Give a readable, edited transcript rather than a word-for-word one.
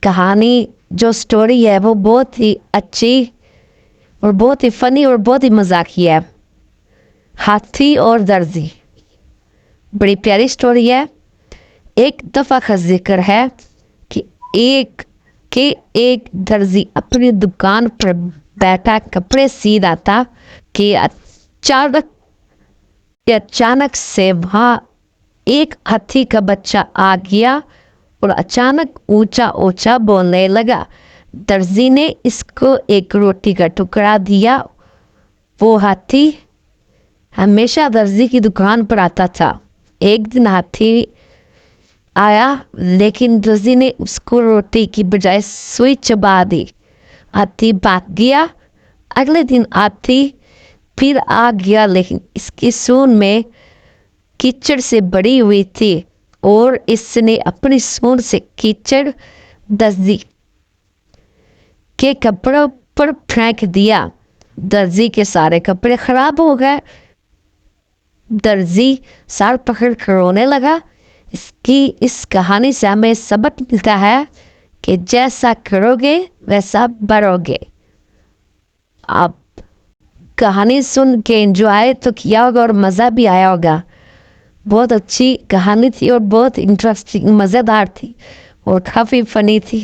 कहानी जो स्टोरी है वो बहुत ही अच्छी और बहुत ही फनी और बहुत ही मजाकिया है। हाथी और दर्जी, बड़ी प्यारी स्टोरी है। एक दफ़ा का जिक्र है कि एक दर्जी अपनी दुकान पर बैठा कपड़े सी रहा था कि अचानक से वहाँ एक हाथी का बच्चा आ गया और अचानक ऊंचा ऊंचा बोलने लगा। दर्जी ने इसको एक रोटी का टुकड़ा दिया। वो हाथी हमेशा दर्जी की दुकान पर आता था। एक दिन हाथी आया लेकिन दर्जी ने उसको रोटी की बजाय सुई चबा दी। हाथी भाग गया। अगले दिन हाथी फिर आ गया लेकिन इसकी सूंड में कीचड़ से भरी हुई थी और इसने अपनी सूंड से कीचड़ दर्जी के कपड़ों पर फेंक दिया। दर्जी के सारे कपड़े खराब हो गए। दर्जी सर पकड़ कर रोने लगा। इस कहानी से हमें सबक मिलता है कि जैसा करोगे वैसा बढ़ोगे। आप कहानी सुन के एंजॉय तो किया होगा और मज़ा भी आया होगा। बहुत अच्छी कहानी थी और बहुत इंटरेस्टिंग मज़ेदार थी और काफ़ी फनी थी।